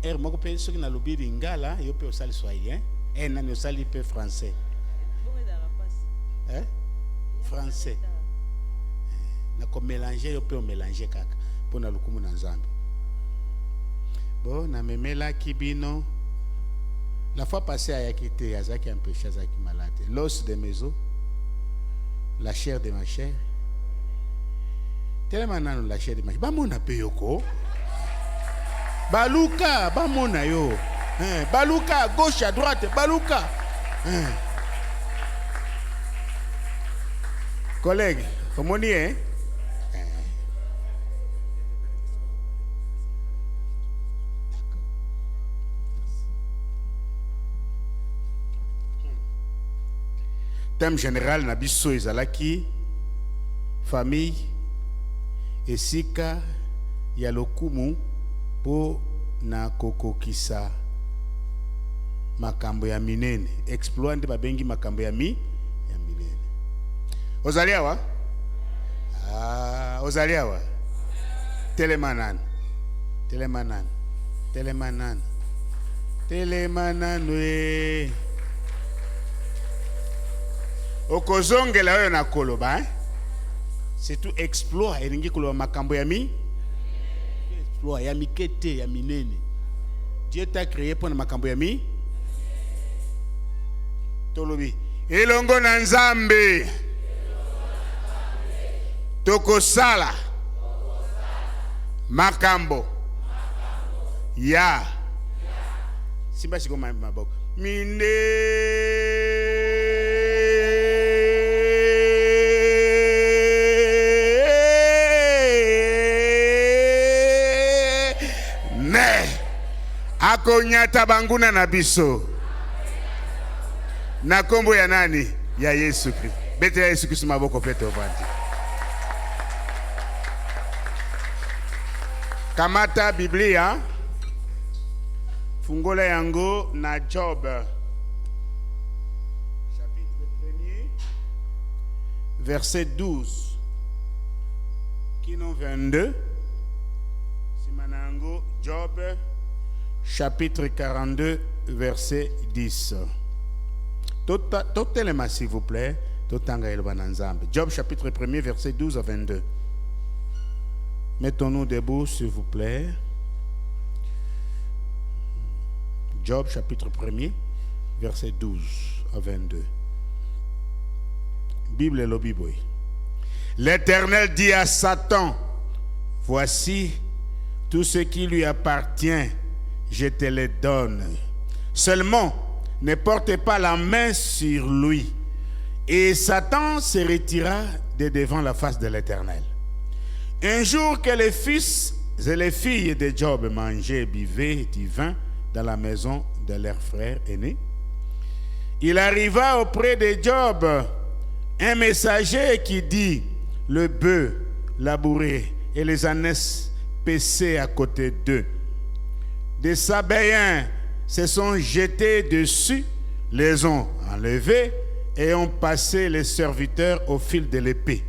air moko pe soki na lobi lingala yo pe osali swahili nani osali pe français français na ko mélanger yo pe o mélanger kaka pona lukumu na Nzambe. Bon na memela kibino la fois passée à Yakité Azaki un peu Azaki malade, l'os de mes os, la chair de ma chair. Tellement non la chair de ma chair. Ba mona pe yoko. Baluka, ba mona yo. Baluka gauche à droite, baluka. Collègue, comment on dit thème général na biso ezalaki famille esika ya lokumu po na kokokisa makambo ya minene exploit nde babengi makambo ya minene. Ozali awa telemanan we okozongela oyo na koloba c'est tout exploit elingi koloba makambo ya exploit ya mikete ya minene. Dieu t'a créé pour na makambo ya tolobi elongo na Nzambe tokosala makambo ya simba siko maboko akonyata banguna na biso na kombo ya nani ya Yesu Kristo. Bete ya Yesu Kristo maboko pete ovandi. Kamata Biblia fungola yango na Job chapitre 1er verset 12 kino 22. Simanango Job chapitre 42 verset 10. Totelema s'il vous plaît. Job chapitre 1er verset 12 à 22. Mettons-nous debout s'il vous plaît. Job chapitre 1er verset 12 à 22. Bible et le Bible. L'Éternel dit à Satan, voici tout ce qui lui appartient, je te le donne. Seulement, ne portez pas la main sur lui. Et Satan se retira de devant la face de l'Éternel. Un jour que les fils et les filles de Job mangeaient et buvaient du vin dans la maison de leur frère aîné, il arriva auprès de Job un messager qui dit, le bœuf labouré et les ânesses paissés à côté d'eux. Des Sabéens se sont jetés dessus, les ont enlevés et ont passé les serviteurs au fil de l'épée.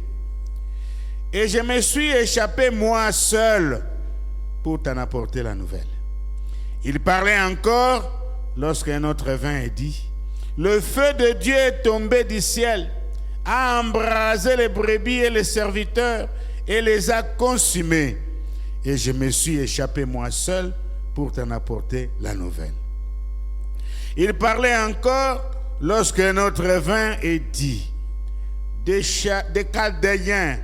Et je me suis échappé moi seul pour t'en apporter la nouvelle. Il parlait encore lorsqu'un autre vint et dit, le feu de Dieu est tombé du ciel, a embrasé les brebis et les serviteurs et les a consumés. Et je me suis échappé moi seul pour t'en apporter la nouvelle. Il parlait encore lorsqu'un autre vint et dit, des Chaldéens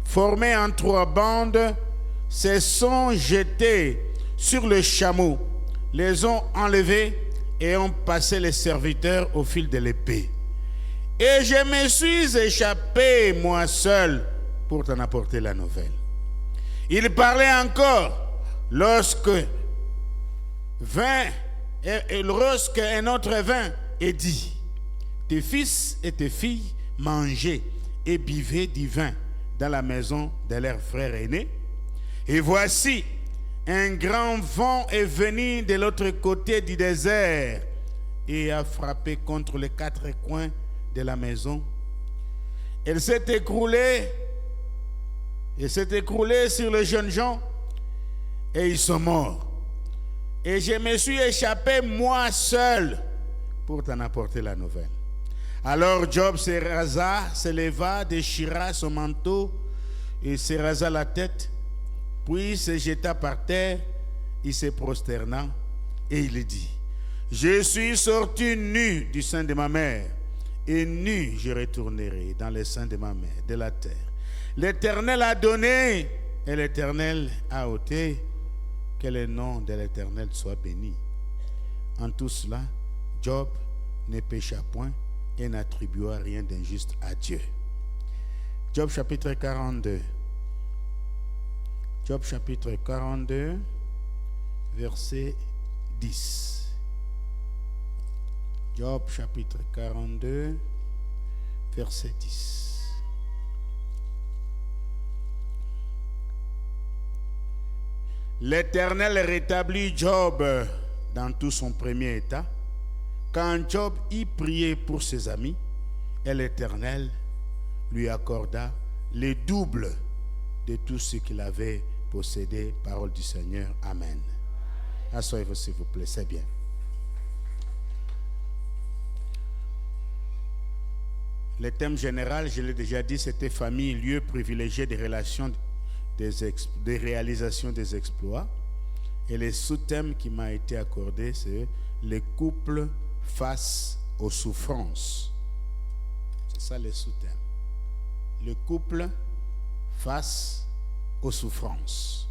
formés en 3 bandes se sont jetés sur le chameau, les ont enlevés et ont passé les serviteurs au fil de l'épée. Et je me suis échappé moi seul pour t'en apporter la nouvelle. Il parlait encore lorsque un autre vint et dit, tes fils et tes filles mangeaient et buvaient du vin dans la maison de leur frère aîné. Et voici, un grand vent est venu de l'autre côté du désert et a frappé contre les 4 coins de la maison. Elle s'est écroulée sur les jeunes gens et ils sont morts. Et je me suis échappé moi seul pour t'en apporter la nouvelle. Alors Job se leva, déchira son manteau et se rasa la tête, puis se jeta par terre, il se prosterna et il dit: je suis sorti nu du sein de ma mère, et nu je retournerai dans le sein de ma mère, de la terre. L'Éternel a donné et l'Éternel a ôté. Que le nom de l'Éternel soit béni. En tout cela, Job ne pécha point et n'attribua rien d'injuste à Dieu. Job chapitre 42. Job chapitre 42, verset 10. Job chapitre 42, verset 10. L'Éternel rétablit Job dans tout son premier état. Quand Job y priait pour ses amis, et l'Éternel lui accorda le double de tout ce qu'il avait possédé. Parole du Seigneur. Amen. Asseyez-vous s'il vous plaît, c'est bien. Le thème général, je l'ai déjà dit, c'était famille, lieu privilégié des relations, des réalisations des exploits. Et le sous-thème qui m'a été accordé, c'est les couples face aux souffrances. C'est ça le sous-thème. Le couple face aux souffrances.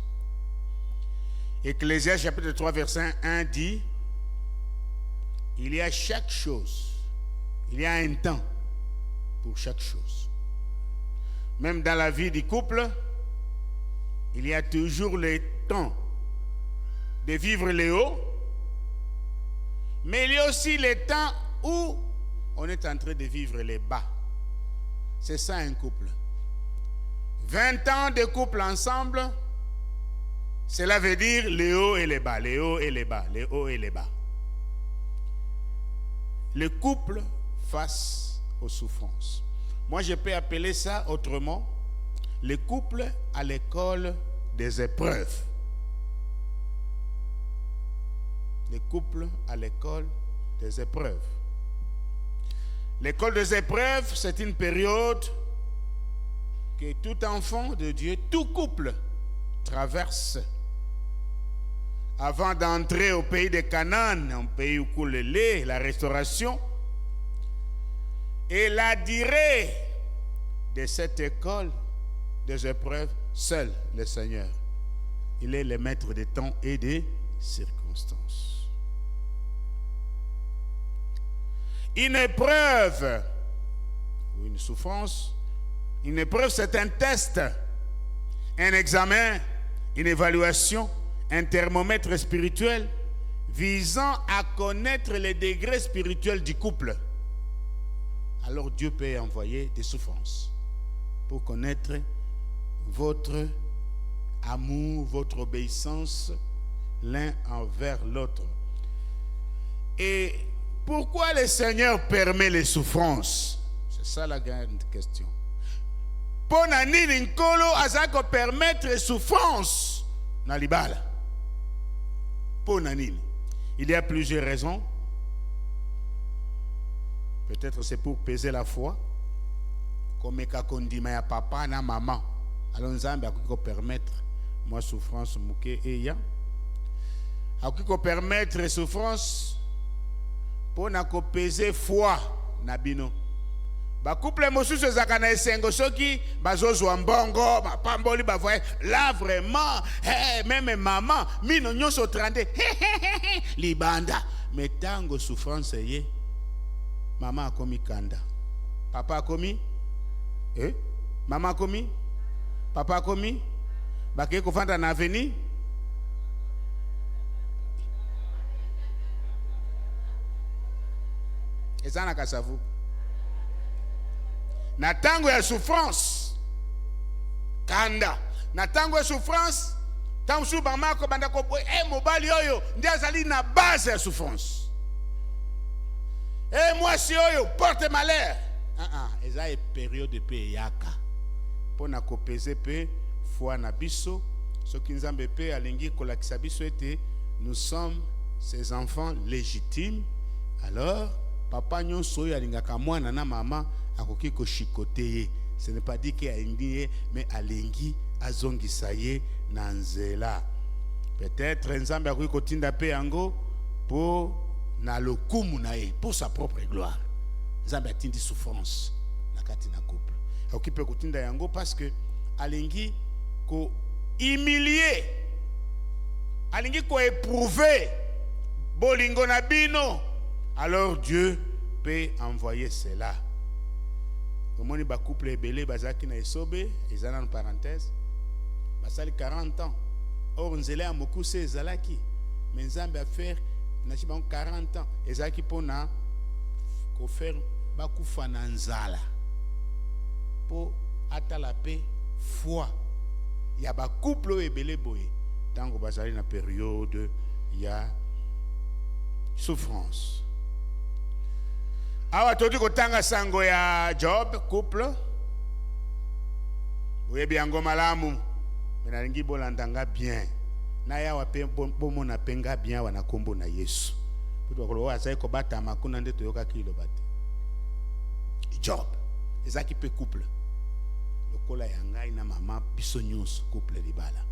Ecclésiaste chapitre 3 verset 1 dit: il y a chaque chose, il y a un temps pour chaque chose. Même dans la vie du couple, il y a toujours le temps de vivre les hauts, mais il y a aussi le temps où on est en train de vivre les bas. C'est ça un couple. 20 ans de couple ensemble, cela veut dire les hauts et les bas, les hauts et les bas, les hauts et les bas. Le couple face aux souffrances. Moi, je peux appeler ça autrement, le couple à l'école des épreuves. Le couple à l'école des épreuves. L'école des épreuves, c'est une période que tout enfant de Dieu, tout couple traverse avant d'entrer au pays de Canaan, un pays où coule le lait, la restauration. Et la durée de cette école des épreuves, seul le Seigneur. Il est le maître des temps et des circonstances. Une épreuve, ou une souffrance, une épreuve, c'est un test, un examen, une évaluation, un thermomètre spirituel visant à connaître les degrés spirituels du couple. Alors Dieu peut envoyer des souffrances pour connaître votre amour, votre obéissance l'un envers l'autre. Et pourquoi le Seigneur permet les souffrances? C'est ça la grande question. Pour nini nkolo azako permettre souffrance na libala. Pour nini? Il y a plusieurs raisons. Peut-être c'est pour peser la foi. Comme kakondima ya papa na maman. Alors Nzambe akiko permettre moi souffrance muke eya. Akiko permettre souffrance pour na ko peser foi na bino. Ba couple mosusu ezaka na esengo soki bazozwa mbongo bapamboli bavoye là vraiment même maman mino nyonso trande libanda mais tango souffrance ye maman akomi kanda papa akomi maman akomi papa akomi bake kofanda na avenir ezana kasavu na tango ya souffrance kanda na tango ya souffrance tango su bama ko banda ko mobali oyo ndi azali na base ya souffrance moi si oyo porte malheur eza e période pe yaka pona ko peser pe foi na biso soki Nzambe pe alingi kolakisa biso ete nous sommes ses enfants légitimes. Alors, papa nyonso ya lingaka mwana na mama akoki ko chikote. Ce n'est pas dit qu'il a indié, mais alengi azongisa ye na nzela. Peut-être nzambe akoki kotinda pe yango pour na lokumu na ye, pour sa propre gloire. Nzambe atindi souffrance na kati na couple. Akoki pe kotinda yango parce que alengi ko humilier, alengi ko éprouver bolingo na bino. Alors Dieu peut envoyer cela. Comme on ba couple ebele bazaki na esobe, ezana en parenthèse, basali 40 ans. Or nzela moku se ezalaki, mais Nzambe a faire na ci 40 ans, ezaki pona ko faire bakufa na nzala. Po atala pe foi. Ya ba couple ebele boye, tango bazali na période ya souffrance. Awa todi kotanga sango ya Job couple. Oyebi yango malamu. Menalingi bolandanga bien. Na ya wa pe bomo na penga bien wana kombo na Yesu. Puto ko wa sai ko bata makuna nde to yoka kilo bate. Job. Ezaki pe couple. Lokola yanga ina mama biso nyonso couple libala.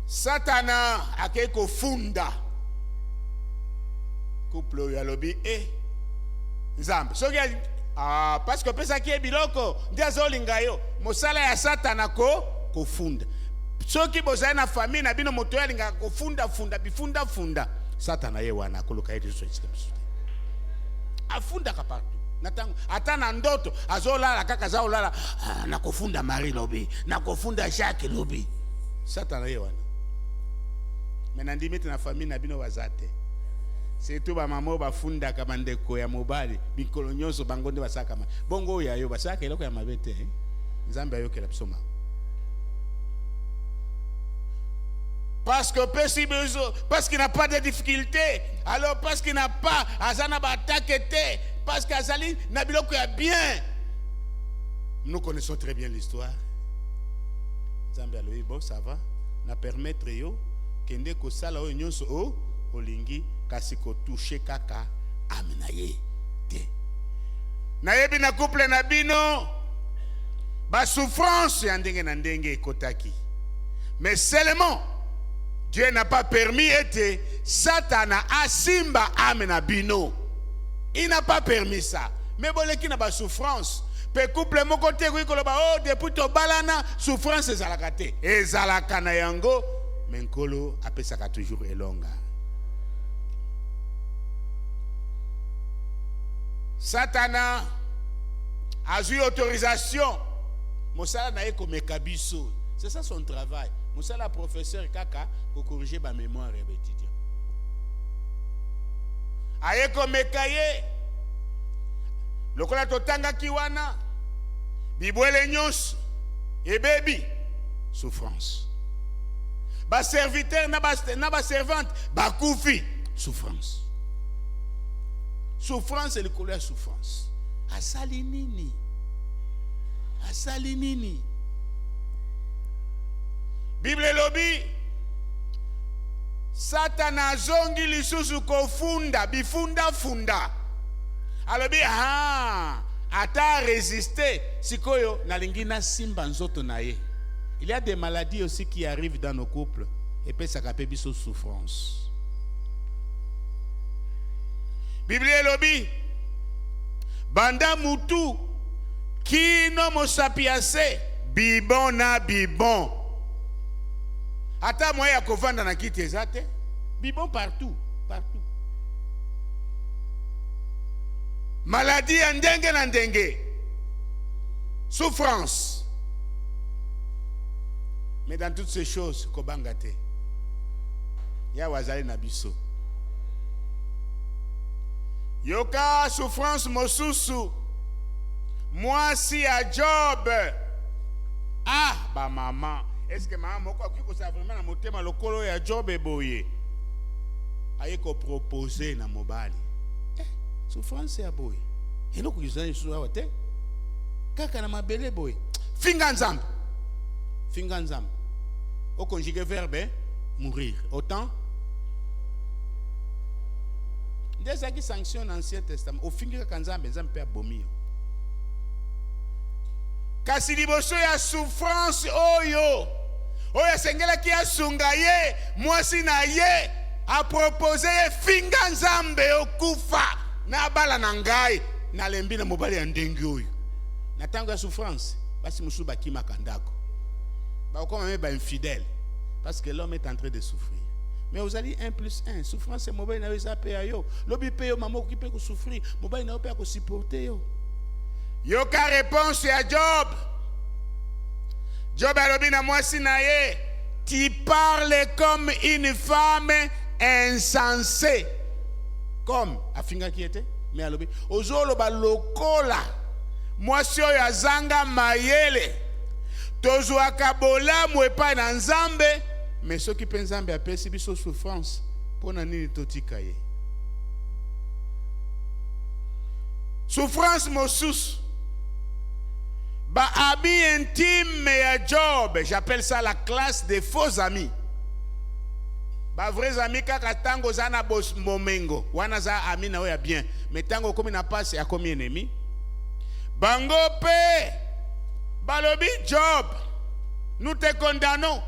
Satana akeko funda couple ya lobi Nzambe soki parce que pesa ki biloko ndiazo lingayo mosala ya Satana ko funda soki bozali na famille na bino moto ya linga ko funda Satana ye wana koluka yetu so afunda ka partout natango ata na ndoto azolala kaka zaolala na kofunda Marie lobi na kofunda Jacques lobi Satana ye wana mena ndimite na famille na bino wazate. C'est tout ba mamo ba funda ka bandeko ya mobali mikolo nyonso bango nde basaka ma bongo ya yo basaka eloko ya mabete Nzambe ayokela bisoma parce que parce qu'il n'a pas de difficulté, alors parce qu'il n'a pas azana ba attaqué parce qu'azali na biloko ya bien. Nous connaissons très bien l'histoire. Nzambe aloyi bon ça va na permettre yo kende ko sala o nyonso o olingi kasi ko toucher kaka amenaye te na yebi na couple na bino ba souffrance ya ndenge na ndenge ekotaki, mais seulement Dieu n'a pas permis ete Satana asimba amena bino. Il n'a pas permis ça, mais boleki na ba souffrance pe couple moko te ko koloba depuis to balana souffrance ezalaka te ezalaka na yango mais nkolo apesaka toujours elonga. Satana a eu autorisation. Mosala na eko mekabiso. C'est ça son travail. Mosala professeur kaka pour corriger ma mémoire étudiant. Ayeko mekaye. Lokola totanga kiwana. Bibwele nyos. Et baby. Souffrance. Ba serviteur na ba servante. Ba koufi. Souffrance. Souffrance et le colère souffrance. Asali nini. Bible lobi Satana zongi lisusu kofunda bifunda. Alobi ata résister sikoyo nalingina simba nzoto na ye. Il y a des maladies aussi qui arrivent dans nos couples et puis ça kapé biso souffrance. Bible lobi banda mutu kino mosapiase bibon na bibon. Ata moya kovanda na kiti ezate bibon partout. Maladie ya ndenge na ndenge. Souffrance. Mais dans toutes ces choses kobanga te. Ya wazali na biso. Yoka souffrance mosusu. Moi si à Job. Ba maman. Est-ce que maman moko akiko sa vraiment na motema lokolo ya Job eboye? Ayeko proposer na mobali. Souffrance ya boye. Eloko kizani susu awate. Kaka na mabele boye. Finga nzambe. O conjugué verbe mourir. Autant des qui sanctionnent l'Ancien Testament. Au fin de Kanzambe, Nzambe peut abomir. Kasi liboso ya souffrance oyo sengela ki asunga ye mwasi na ye a proposé ye finga Nzambe okufa na bala na ngai na lembi na mobali ya ndenge oyo na tango ya souffrance basi musu bakima kandako ba okoma me ba infidèle parce que l'homme est en train de souffrir. Mais vous allez 1 plus 1 souffrance c'est mobali na yo za pe yo lobi pe yo mama ki pe ko souffrir mobali na yo pe ko supporter yo. Yoka réponse à Job. Job a dit à moi sinaye, tu parles comme une femme insensée. Comme afinga qui était, mais alobi ozolo ba lokola. Moi si oyo azanga mayele. Tozo akabola mwepa na Nzambe, mais ceux qui pensent Nzambe apesi biso souffrance pona nini totika ye. Souffrance mosus. Ba ami intime ya Job, j'appelle ça la classe des faux amis. Ba vrais amis kaka tango zana bos momengo, wana za ami na ya bien, mais tango komi na passe ya komi ennemi. Bango pe balobi Job, nous te condamnons.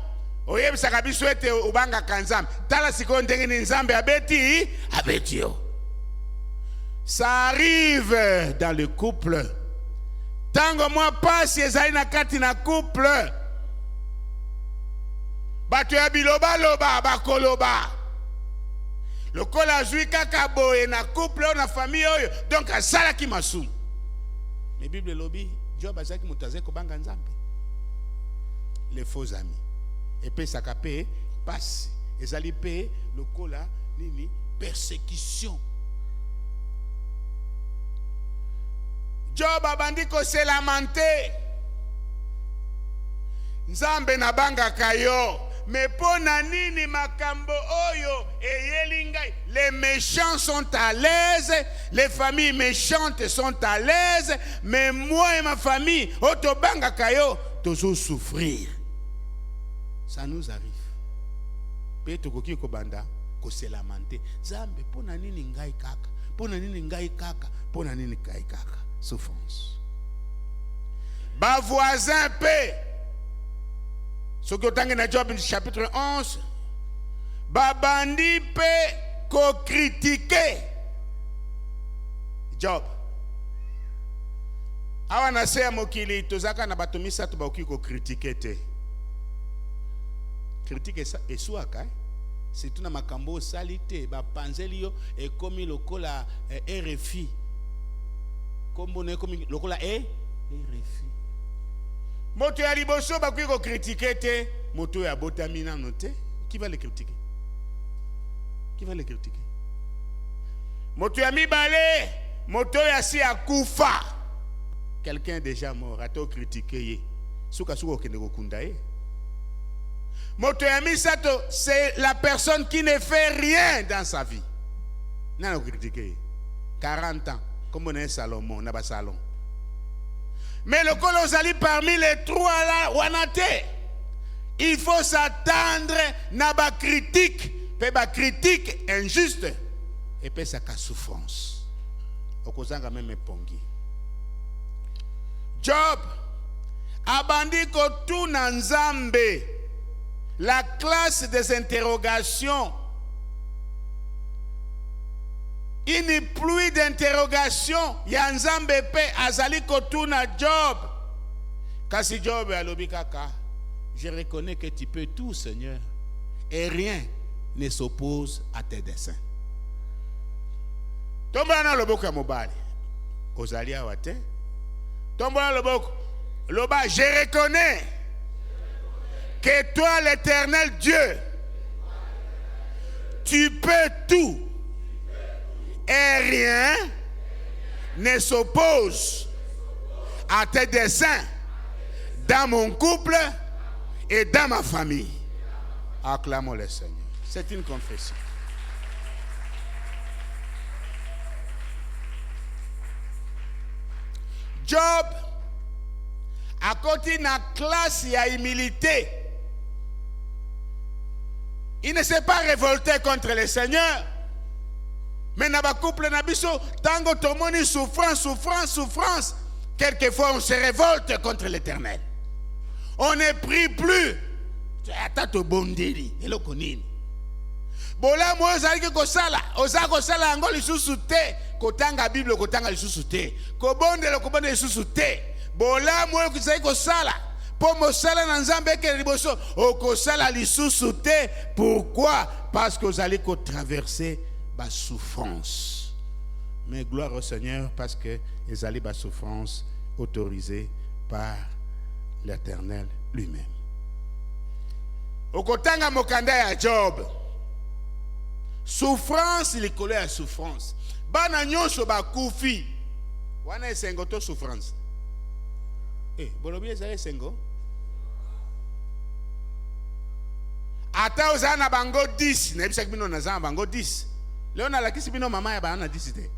Oyeb sakabiso ete ubanga kanzam. Tala siko ndenge ni Nzambe abeti yo. Ça arrive dans le couple. Tango moi passe ezali na kati na couple. Bato ya biloba loba bakoloba. Lokola zui kaka boye na couple ou na famille oyo. Donc asala ki masu. Mais Bible lobi Job azaki mutaze ko banga Nzambe. Les faux amis. Et puis ça kapé passe ezali pe lokola nini persécution. Job abandi ko se lamenter. Nzambe na banga kayo. Mais pona nini makambo oyo eyeli ngai. Les méchants sont à l'aise, les familles méchantes sont à l'aise, mais moi et ma famille, oto banga kayo, tozo souffrir. Ça nous arrive. Pe tokoki ko banda ko se lamenter. Nzambe pona nini ngai kaka? Pona nini ngai kaka? Pona nini ngai kaka? Souffrance. Ba voisin paix. Ce que vous dans Job chapitre 11. Ba bandi paix ko critiquer. Job. Awa na se mokili tozaka na batomisa to ba ko critiquer te. Critique et suaka. C'est tout na makambo salite ba panzeli yo e komi lokola RFI. Comme lokola RFI. Moto ya liboso ba ko critiquer te, moto ya botamina noté, qui va le critiquer? Qui va le critiquer? Moto ya mibale, moto ya si akufa. Quelqu'un déjà mort a to critiquer. Suka suko kende ko kundaye. Moto ya misato, c'est la personne qui ne fait rien dans sa vie. N'a critiquer. 40 ans. Comme on est Salomon, on a pas salon. Mais le colosali parmi les trois là, wanate. Il faut s'attendre à ba critique, ba critique injuste et puis ça ka souffrance. Okozanga même pongi. Job abandi ko tout na Nzambe. La classe des interrogations. Une pluie d'interrogations. Yanzambe pe azali kotuna Job. Kasi Job alobi kaka. Je reconnais que tu peux tout, Seigneur. Et rien ne s'oppose à tes desseins. Tombana loboko ya mobali. Ozali awate. Tombana loboko. Loba, je reconnais que toi, l'Éternel Dieu, tu peux tout. Et rien ne s'oppose à tes desseins dans mon couple et dans ma famille. Acclamons le Seigneur. C'est une confession. Job, à côté de la classe, il y a humilité. il ne s'est pas révolté contre le Seigneur. Mais dans le couple, tango tomoni souffrance. Quelquefois, on se révolte contre l'Éternel. On ne prie plus. Attends, bondeli, et le konini. Bola mo ozali kosala, oza kosala ngo lisusu te, kotanga Bible kotanga lisusu te. Kobondela lisusu te. Bola mo ozali kosala, po mosala na Nzambe ke liboso, okosala lisusu te. Pourquoi? Parce que ozali ko traverser ba souffrance. Mais gloire au Seigneur parce que les allées ba souffrance autorisée par l'Éternel lui-même. Okotanga mokanda ya Job. Souffrance, il est collé à souffrance. Bana nyonso ba kufi. Wana esengo to souffrance. Bolobi ezali esengo. Ata ozana bango 10, na bisaki bino nazana bango 10. Leo na lakisi bino mama ya bana 10 te.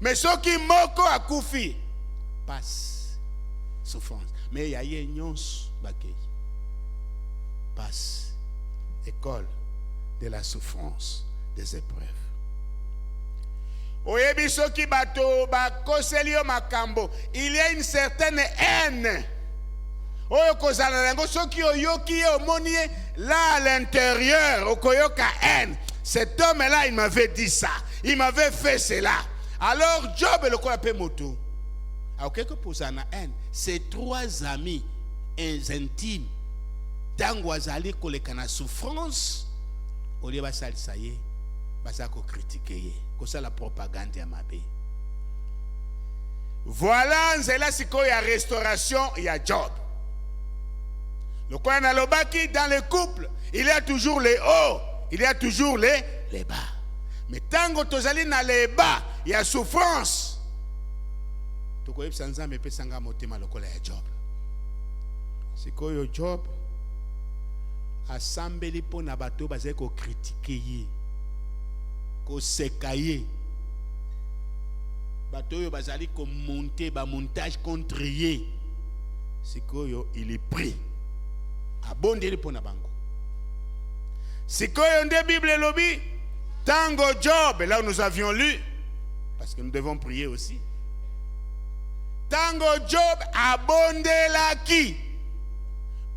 Mais soki moko akufi, passe souffrance. Mais ya ye nyonso bakei. Passe école de la souffrance, des épreuves. Oyebi soki bato bakoseli yo makambo, il y a une certaine haine. Oyo kozala nango soki oyoki omoni là à l'intérieur, okoyoka haine. Cet homme-là, il m'avait dit ça, il m'avait fait cela. Alors Job le quoi appelle moto. Alors quelque chose en haine, ces trois amis intimes, tango azali koleka na souffrance. Au lieu de ça, ça y est, ça ko critiquer, ko ça la propagande ya mabe. Voilà, c'est là si il y a restauration, il y a Job. Le coin na lobaki dans le couple, il y a toujours les hauts, il y a toujours les bas. Mais tango tozali na les bas, il y a souffrance. To ko yebisa Nzambe pe sanga motema lokola ya Job. Sikoyo Job assemblé pour na bato bazé ko critiquer ko sekaye bato yo bazali ko monter ba montage contre ye sikoyo il est pris abondeli pour na bango sikoyo nde Bible lobi tango Job là où nous avions lu parce que nous devons prier aussi tango Job abondelaki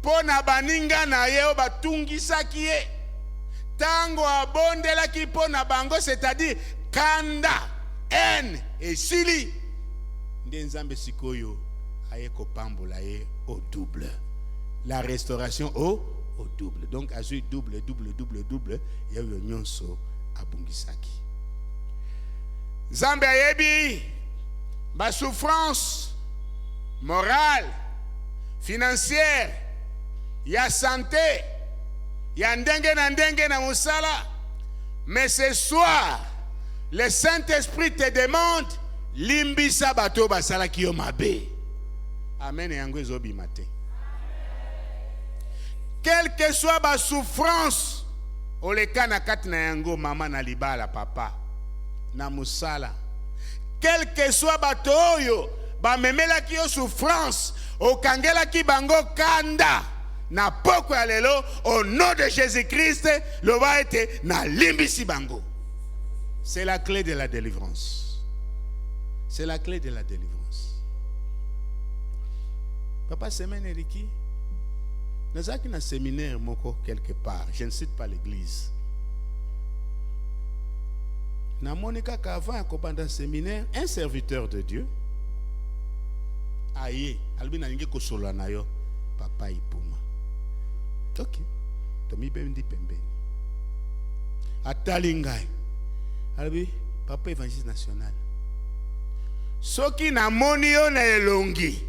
pona baninga na yeo batungisaki ye tango abondelaki pona bango c'est-à-dire kanda haine et sili nde Nzambe sikoyo aye kopambola ye au double la restauration au double donc azui double ya yo nyonso abungisaki Nzambe ayebi ba souffrance morale financière ya santé, ya ndenge na musala. Mais ce soir, le Saint-Esprit te demande limbisa bato basala ki yo mabe. Amen et yango ezobi mate. Quelle que soit ba souffrance, oleka na kati na yango mama na libala papa na musala. Quelle que soit bato oyo ba memela ki yo souffrance, okangela ki bango kanda. Na poko ya lelo au nom de Jésus-Christ le va être na limbisi bango. C'est la clé de la délivrance. C'est la clé de la délivrance. Papa semaine eriki nazaki na séminaire moko quelque part, je ne cite pas l'église. Na monika kava ko pendant séminaire un serviteur de Dieu aye albina ninge ko solo na yo papa ipuma. Ok, tomi bendi pembeni. Atalingai. Albi, papa évangéliste national. Soki na moni yo na elongi,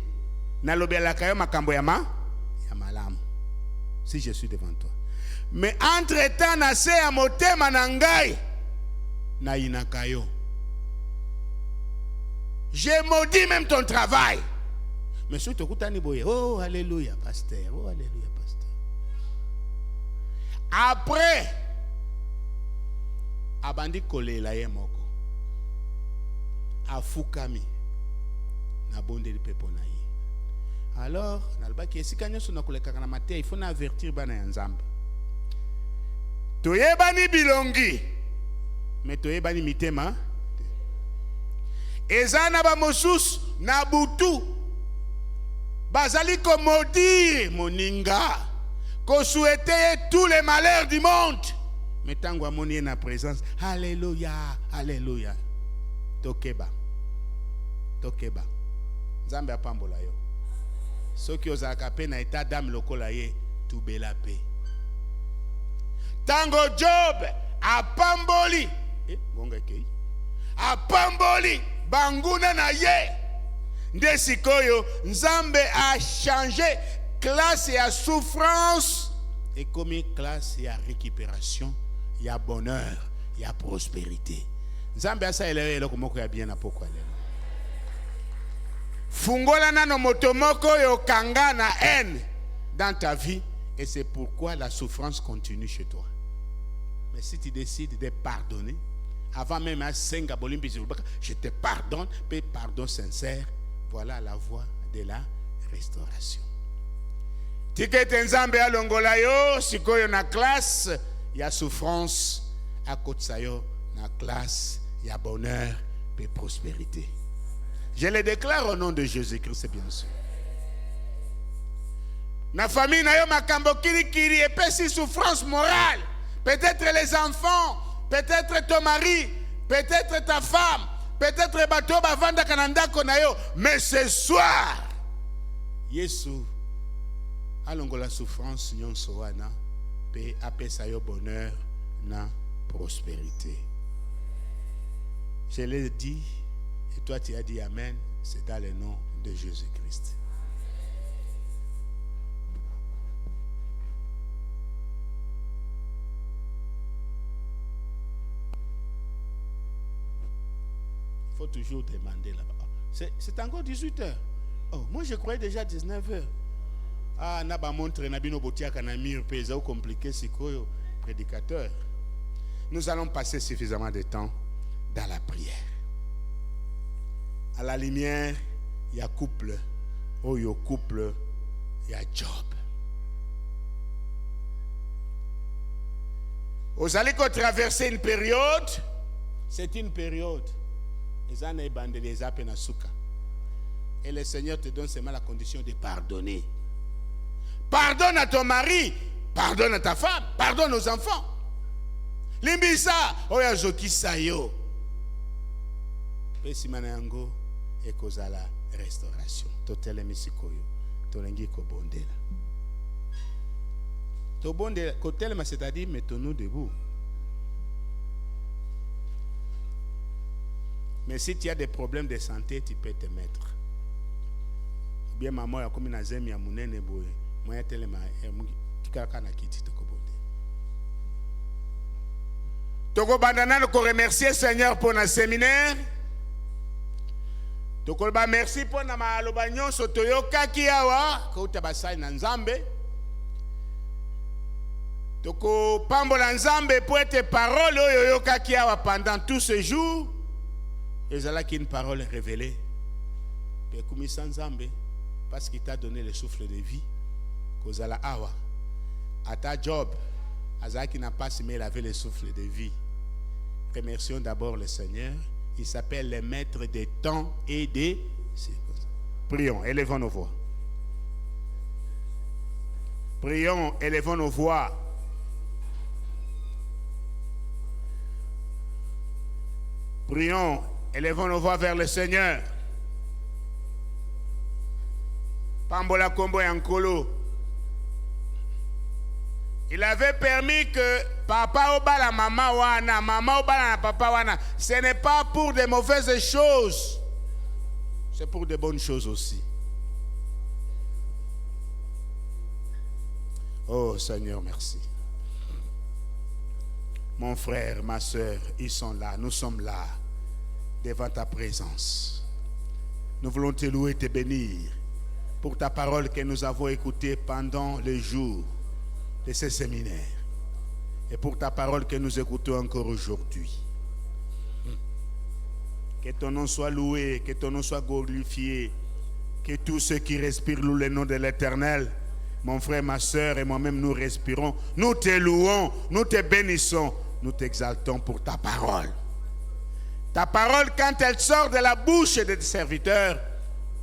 na lobelaka yo makambo ya malamu. Si je suis devant toi. Mais entre-temps na se ya motema na ngai na inaka yo. Je maudis même ton travail. Mais si tu écoutes boye, oh alléluia pasteur, oh alléluia. Après, abandi kolela ye moko afukami na bonde de pepo na ye. Alors nalbaki esika nyonso na koleka na matin il faut na avertir bana ya Nzambe toyebani bilongi mais toyebani mitema eza na bamosusu na butu bazali komodire moninga souhaiter tous les malheurs du monde mais tango amoni na présence alléluia alléluia tokeba nzambe apambola yo soki ozalaka pe na état d'âme lokola ye tubela pe tango Job apamboli ngonga kei apamboli banguna na ye nde sikoyo nzambe a changé classe ya souffrance et comme classe ya récupération ya bonheur ya prospérité nzambe asa elewe eloko moko ya bien na pokwa lelo fungola nano moto moko yo kanga na haine dans ta vie et c'est pourquoi la souffrance continue chez toi. Mais si tu décides de pardonner avant même à senga bolimbi je te pardonne, mais pardon sincère, voilà la voie de la restauration. Tikete nzambe alongola yo sikoyo na classe ya souffrance à kotsa yo na classe ya bonheur et prospérité. Je le déclare au nom de Jésus-Christ, bien sûr. Na famille na yo makambo kiri et puis si souffrance morale, peut-être les enfants, peut-être ton mari, peut-être ta femme, peut-être bato bavanda kananda konayo, mais ce soir Yesu alongola souffrance nyonso wana pe apesa yo bonheur na prospérité. Je l'ai dit et toi tu as dit amen, c'est dans le nom de Jésus-Christ. Il faut toujours demander là-bas. C'est encore 18h. Oh, moi je croyais déjà 19h. Ah, n'a pas montré Nabino Botia Kanamir, paysan compliqué, c'est quoi, prédicateur. Nous allons passer suffisamment de temps dans la prière. À la lumière, il y a couple. Oh, il y a couple, il y a job. Vous allez traverser une période, c'est une période. Et le Seigneur te donne seulement la condition de pardonner. Pardonne à ton mari, pardonne à ta femme, pardonne aux enfants. Limbisa, oya zokisa yo. Pesimana yango ekozala restauration. Totele misikoyo, tolengi ko bondela. To bondela, kotelema c'est-à-dire mettons-nous debout. Mais si tu as des problèmes de santé, tu peux te mettre. Ou bien maman ya komi na zemi ya munene boye, moya telema tikaka na kiti tokobonde. Toko bandana ko remercier Seigneur pour na séminaire. Toko ba merci pour na maloba nyonso toyoka ki awa ko tabasai na Nzambe. Toko pambola Nzambe pour tes paroles yoyoka ki awa pendant tout ce jour. Et c'est là qu'il y a une parole révélée. Parce qu'il t'a donné le souffle de vie. Kozala awa. À ta job, Azaki qui n'a pas semé, il avait le souffle de vie. Remercions d'abord le Seigneur. Il s'appelle le maître des temps et des circonstances. Prions, élevons nos voix. Prions, élevons nos voix. Prions. Élevons nos voix vers le Seigneur. Pambola Kombo Yankolo. Il avait permis que papa obala maman wana, maman obala papa wana. Ce n'est pas pour de mauvaises choses. C'est pour de bonnes choses aussi. Oh Seigneur, merci. Mon frère, ma soeur, ils sont là, nous sommes là. Devant ta présence. Nous voulons te louer et te bénir pour ta parole que nous avons écoutée pendant les jours de ce séminaire et pour ta parole que nous écoutons encore aujourd'hui. Que ton nom soit loué, que ton nom soit glorifié, que tous ceux qui respirent louent le nom de l'Éternel. mon frère, ma soeur et moi-même, nous respirons. Nous te louons, nous te bénissons, nous t'exaltons pour ta parole. Ta parole, quand elle sort de la bouche de tes serviteurs,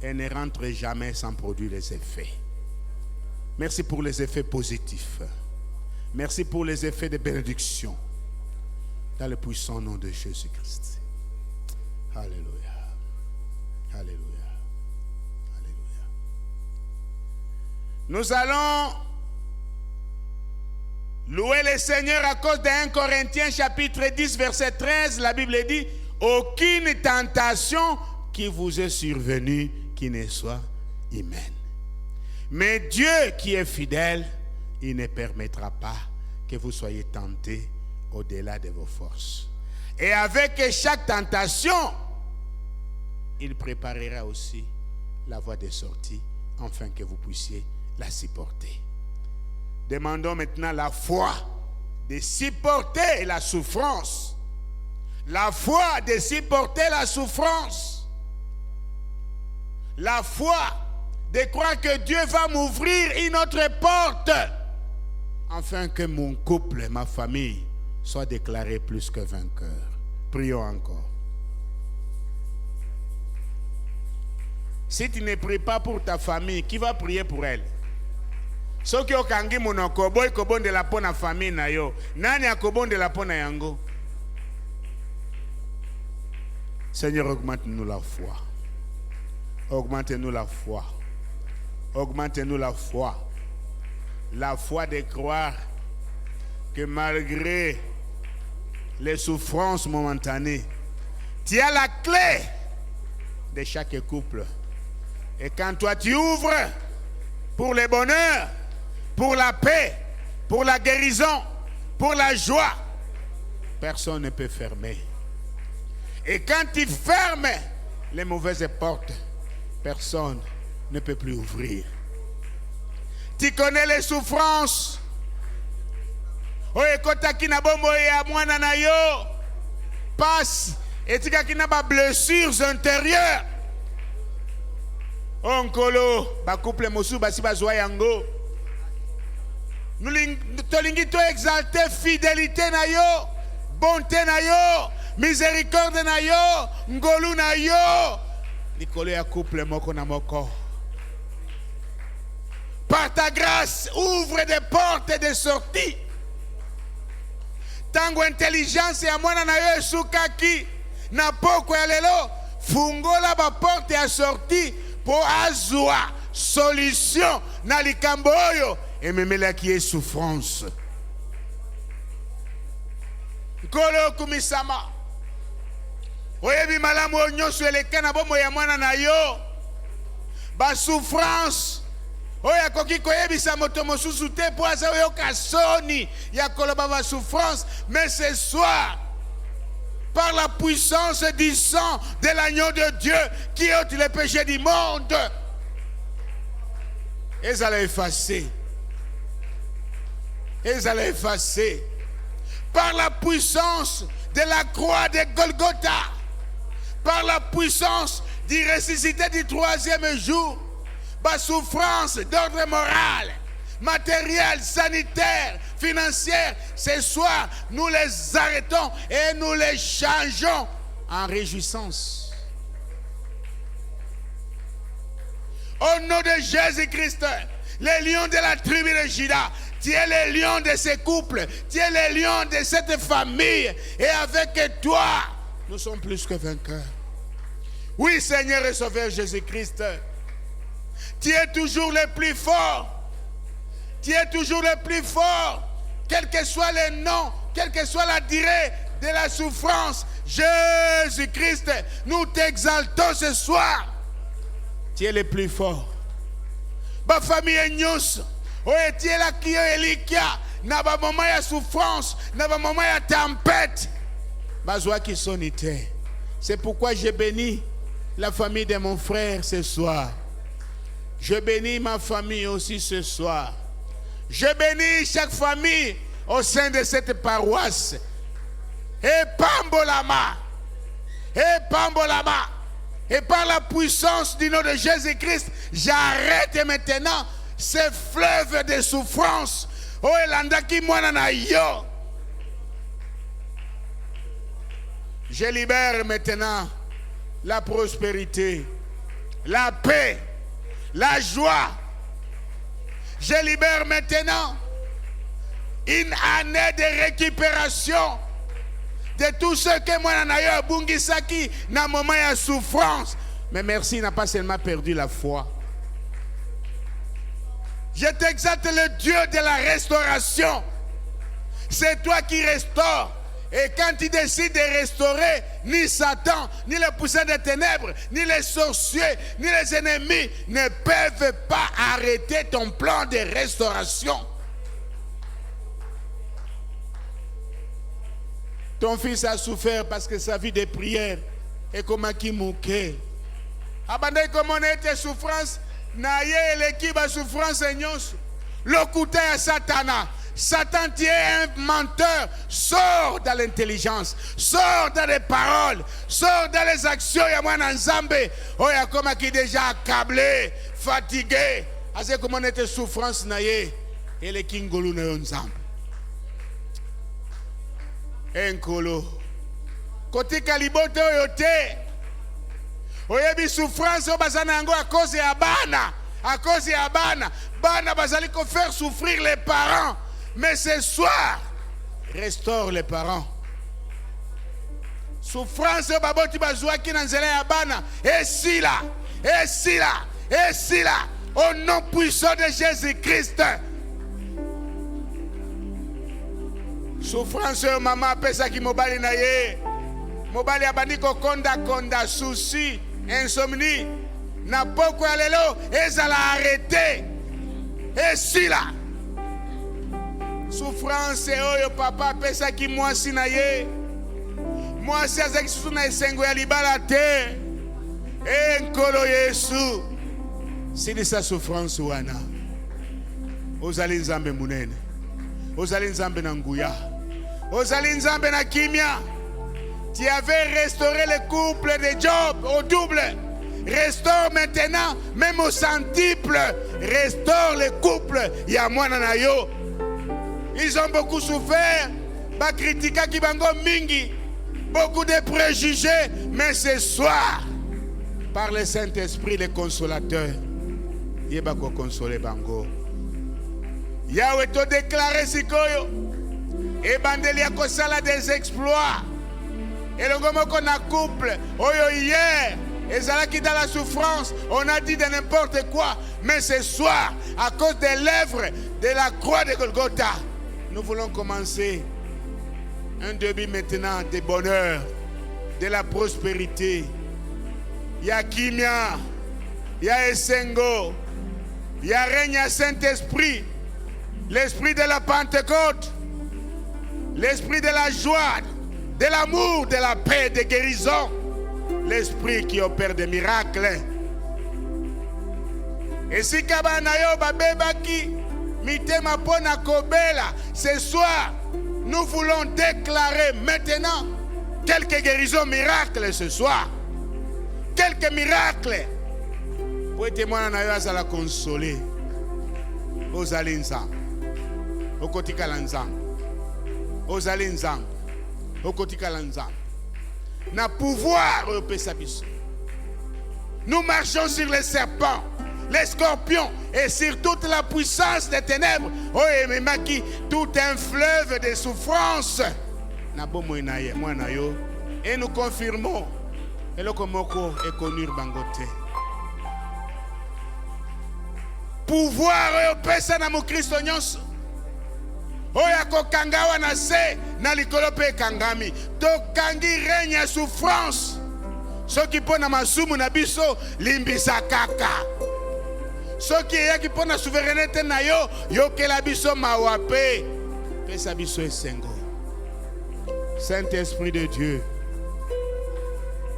elle ne rentre jamais sans produire les effets. Merci pour les effets positifs. Merci pour les effets de bénédiction. Dans le puissant nom de Jésus-Christ. Alléluia. Alléluia. Alléluia. Nous allons louer le Seigneur à cause de 1 Corinthiens chapitre 10 verset 13. La Bible dit, aucune tentation qui vous est survenue qui ne soit humaine. Mais Dieu qui est fidèle, il ne permettra pas que vous soyez tentés au-delà de vos forces. Et avec chaque tentation, il préparera aussi la voie de sortie, afin que vous puissiez la supporter. Demandons maintenant la foi de supporter la souffrance. La foi de supporter la souffrance. La foi de croire que Dieu va m'ouvrir une autre porte, afin que mon couple, ma famille, soit déclaré plus que vainqueur. Prions encore. Si tu ne pries pas pour ta famille, qui va prier pour elle? Ceux qui ont kangi monoko boy kobonde la pona famille na yo. Nani akobonde la pona yango? Seigneur, augmente-nous la foi. Augmente-nous la foi. Augmente-nous la foi. La foi de croire que malgré les souffrances momentanées, tu as la clé de chaque couple. Et quand toi tu ouvres pour le bonheur, pour la paix, pour la guérison, pour la joie, personne ne peut fermer. Et quand tu fermes les mauvaises portes, personne ne peut plus ouvrir. Tu connais les souffrances. Passe et tu as des blessures intérieures. Onkolo, ba couple mosu basi bazwa yango. Nous tolingi to exalter fidélité na yo, bonté na yo, miséricorde na yo, ngolu na yo. Nikolo ya couple moko na moko. Par ta grâce, ouvre des portes de sortie. Tango intelligence ya mwana na yo esukaki na poko ya lelo, fungola ba porte ya sortie pour azwa solution na likambo oyo ememela ki est souffrance. Kolo kumisama. Oyebi malamu nyonso elekana bomo ya mwana na yo. Ba souffrance. Oya koki koyebisa moto mosusu te po asa oyo kasoni ya koloba ba souffrance, mais ce soir par la puissance du sang de l'agneau de Dieu qui ôte les péchés du monde, ils allaient effacer. Ils allaient effacer. Par la puissance de la croix de Golgotha, par la puissance du ressuscité du troisième jour, par souffrance d'ordre moral, matériel, sanitaire, financière, ce soir, nous les arrêtons et nous les changeons en réjouissance. Au nom de Jésus-Christ, les lions de la tribu de Juda, tu es le lion de ce couple, tu es le lion de cette famille, et avec toi, nous sommes plus que vainqueurs. Oui, Seigneur et Sauveur Jésus-Christ, tu es toujours le plus fort. Tu es toujours le plus fort. Quel que soit le nom, quelle que soit la durée de la souffrance, Jésus-Christ, nous t'exaltons ce soir. Tu es le plus fort. Ma famille est nyos. Oye, tu es là qui est Elikia. Na ba moment ya souffrance, na ba moment ya tempête. Bazwa qui sonité. C'est pourquoi je bénis la famille de mon frère ce soir. Je bénis ma famille aussi ce soir. Je bénis chaque famille au sein de cette paroisse. Et Pambolama. Et Pambolama. Et par la puissance du nom de Jésus-Christ, j'arrête maintenant ces fleuves de souffrance. Oh, elandaki mwana na yo. Je libère maintenant la prospérité, la paix, la joie. Je libère maintenant une année de récupération de tout ce que moi na yo bungisaki na moment de souffrance. Mais merci, il n'a pas seulement perdu la foi. Je t'exalte le Dieu de la restauration. C'est toi qui restaures. Et quand tu décides de restaurer, ni Satan, ni les poussins des ténèbres, ni les sorciers, ni les ennemis ne peuvent pas arrêter ton plan de restauration. Ton fils a souffert parce que sa vie de prière est comme un kimouké. Abandonne comme on était souffrance, naïe l'équipe à souffrance et nyons. Le couteau à Satana. Satan, tu es un menteur. Sors dans l'intelligence, sors dans les paroles, sors dans les actions. Il y a moi en Zambé. Oh, il y a comme qui est déjà accablé, fatigué. C'est comme on était souffrance naïe. Et les kingolou en Zambé. Enkolo. Côté Kalibote oyote. Oyebi souffrance au bazanango à cause ya bana. À cause ya bana. Bana bazali ko faire souffrir les parents. Mais ce soir, restaure les parents. Souffrance au baboti bazouaki dans nzela ya bana. Et si là. Et si là. Et si là. Au nom puissant de Jésus-Christ. Souffrance maman pesa ki mobali na ye. Mobali abandi ko konda souci, insomnie. Na poko ya lelo ezala arrêté. Et si là. Souffrance oyo papa pesa ki mwasi na ye. Mwasi azaki susu na esengo ya libala te. E nkolo Yesu. Sili sa souffrance wana. Ozali nzambe munene. Ozali nzambe na nguya. Ozali nzambe na kimia. Tu avais restauré le couple de Job au double. Restaure maintenant, même au centuple. Restaure le couple. Yamwana na yo. Ils ont beaucoup souffert. Ba kritika kibango mingi. Beaucoup de préjugés. Mais ce soir, par le Saint-Esprit, le consolateur, yeba ko consoler bango. Yahweh te déclaré sikoyo. Et bandeli a kosala des exploits. Et le gomoko na couple. Oyo hier. Et ça qui dans la souffrance. On a dit de n'importe quoi. Mais ce soir, à cause des lèvres de la croix de Golgotha, nous voulons commencer un début maintenant de bonheur, de la prospérité. Il y a Kimia, il y a Esengo, il y a règne à Saint-Esprit, l'esprit de la Pentecôte, l'esprit de la joie, de l'amour, de la paix, de guérison, l'esprit qui opère des miracles. Et si Kabanayo Babebaki, Mitema Pona Kobela, ce soir, nous voulons déclarer maintenant quelques guérisons miracles ce soir. Quelques miracles. Pour témoigner à la consoler. Aux alinzam. Au kotikalanzam. Aux alinzam. Au kotikalanzam. Na pouvoir au Pesabiso. Nous marchons sur les serpents, les scorpions et sur toute la puissance des ténèbres. Oh, et maki, tout un fleuve de souffrance. Et nous confirmons. Et le komoko est connu bangote. Pouvoir au pesa na Mukristo nyonso. Oya ko kangawa na se na likolo pe kangami. To kangi règne à souffrance. Ceux qui pona masumu na biso limbisa kaka. Ceux qui yaki pona souveraineté na yo yoke la biso mawape. Pesa biso esengo. Saint-Esprit de Dieu.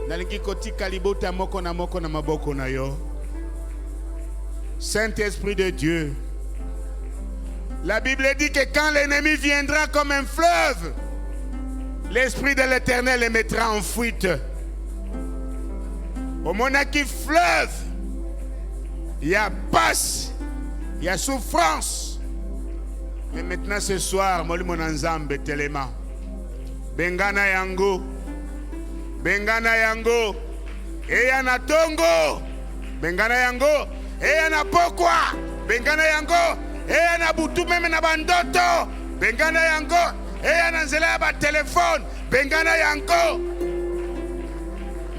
Nalingi koti kalibota moko na maboko na yo. Saint-Esprit de Dieu. La Bible dit que quand l'ennemi viendra comme un fleuve, l'Esprit de l'Éternel le mettra en fuite. Au monaki fleuve, il y a passe, il Il y a souffrance. Mais maintenant ce soir, Molimo Nanzambe Telema. Bengana yango. Bengana yango. Eya na tongo. Bengana yango. Eya na pokwa. Bengana yango. Eya na butu meme na bandoto. Bengana yango. Eya na nzela ba téléphone. Bengana yango.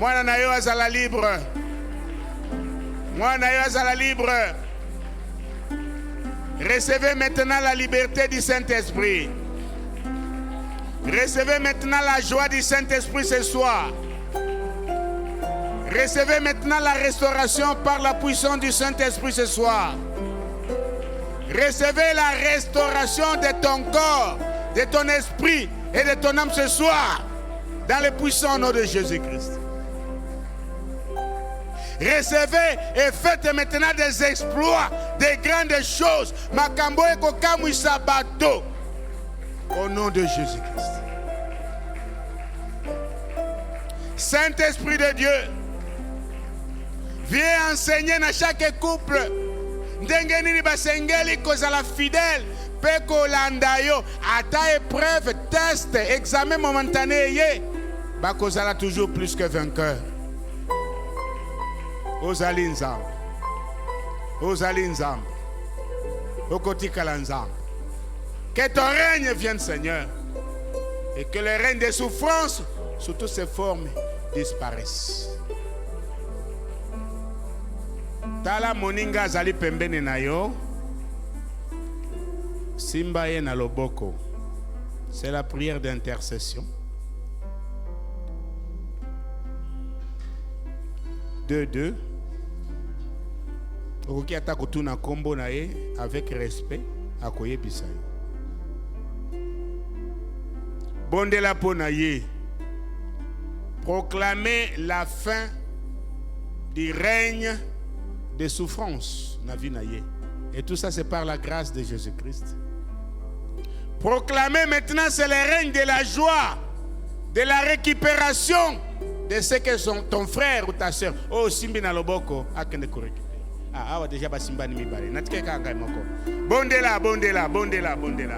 Mwana na yo azala libre. Mwana yo azala libre. Recevez maintenant la liberté du Saint-Esprit. Recevez maintenant la joie du Saint-Esprit ce soir. Recevez maintenant la restauration par la puissance du Saint-Esprit ce soir. Recevez la restauration de ton corps, de ton esprit et de ton âme ce soir, dans le puissant nom de Jésus-Christ. Recevez et faites maintenant des exploits, des grandes choses. Makambo eko kamwi sabato. Au nom de Jésus-Christ. Saint-Esprit de Dieu, viens enseigner dans chaque couple. Ndenge nini basengeli kozala fidèle. Peko landayo. Ata épreuve, test, examen momentané ye. Bakozala toujours plus que vainqueur. Ozali nzambe. Ozali nzambe. Okotikala nzambe. Que ton règne vienne, Seigneur. Et que le règne des souffrances, sous toutes ses formes, disparaissent. Tala moninga azali pembeni na yo. Simba ye na loboko. C'est la prière d'intercession. 2-2. Okoki ata kotuna kombo na ye avec respect akoyebisa yo. Bondela pona ye. Proclamer la fin du règne de souffrance na vie na ye. Et tout ça c'est par la grâce de Jésus-Christ. Proclamer maintenant c'est le règne de la joie, de la récupération de ce que sont ton frère ou ta soeur. Oh simbi na loboko akende ko récupérer. Ah awa déjà ba simba ni mibale. Natike kanga moko. Bondela bondela bondela bondela.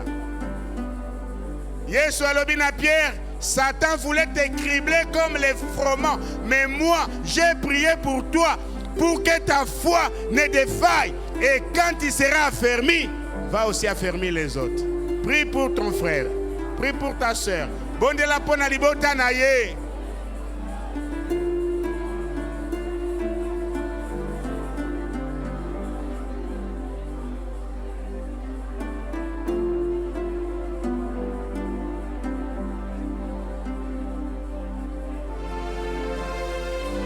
Yesu alobi na Pierre, Satan voulait te cribler comme les froment, mais moi j'ai prié pour toi pour que ta foi ne défaille, et quand il sera affermi, va aussi affermir les autres. Prie pour ton frère, prie pour ta soeur. Bondela pona libota na ye.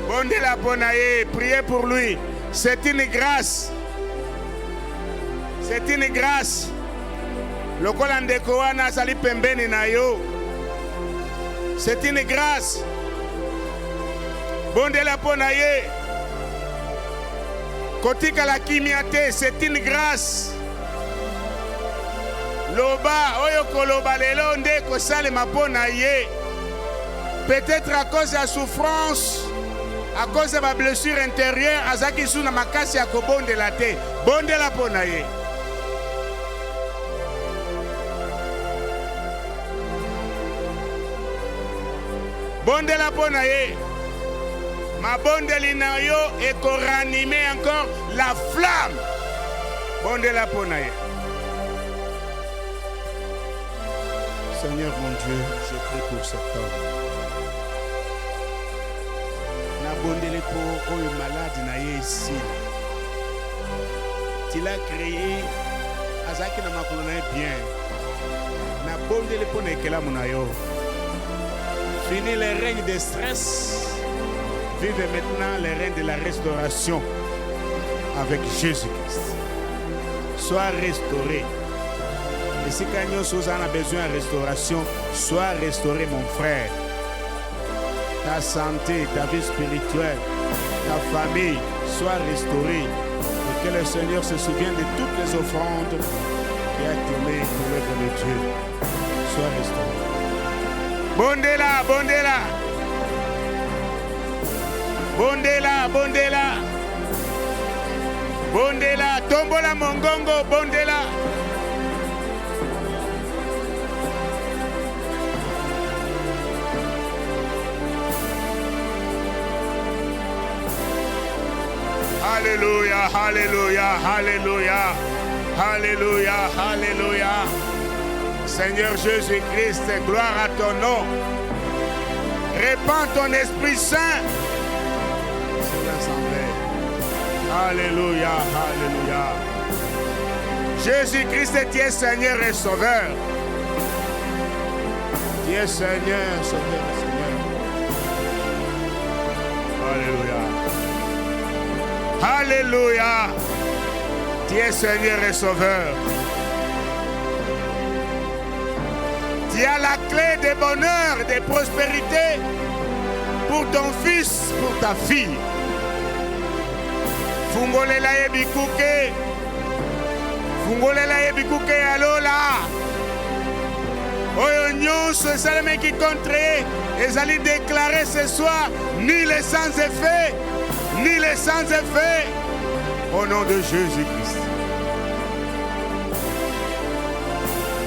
Bondela pona ye, priez pour lui. C'est une grâce. C'est une grâce. Lokola ndeko wana azali pembeni na yo. C'est une grâce. Bondela pona ye. Kotika la kimiate, c'est une grâce. Loba oyo koloba lelo nde kosalema pona ye. Peut-être à cause de la souffrance, à cause de ma blessure intérieure, azaki suna makasi ya kobondela te. Bondela pona ye. Bondela pona ye. Ma bondeli na yo et qu'on ranime encore la flamme. Bondela pona ye. Seigneur mon Dieu, je prie pour cet homme. Na bondele pour oyo malade na ye ici. Tu l'as créé, azaki na makolo na ye bien. Na bondele pona ekela mona yo. Fini le règne de stress. Vive maintenant le règne de la restauration avec Jésus-Christ. Sois restauré. Et si Kagnon Souza a besoin de restauration, sois restauré, mon frère. Ta santé, ta vie spirituelle, ta famille, sois restaurée. Et que le Seigneur se souvienne de toutes les offrandes qu'il a tournées pour l'œuvre de Dieu. Sois restauré. Bondela, bondela. Bondela, bondela. Bondela, Tombola mongongo bondela. Alléluia, alléluia, alléluia, alléluia, alléluia. Seigneur Jésus-Christ, gloire à ton nom. Répands ton Esprit Saint. Alléluia, alléluia. Jésus-Christ, tu es Seigneur et Sauveur. Tu es Seigneur, Sauveur et Seigneur. Alléluia. Alléluia. Tu es Seigneur et Sauveur. Tu as la clé des bonheurs et des prospérités pour ton fils, pour ta fille. Fungolela yebikuke. Fungolela yebikuke alola. Oyo nyonso esalemi qui contre et allez déclarer ce soir ni les sans effet, ni les sans effet. Au nom de Jésus-Christ.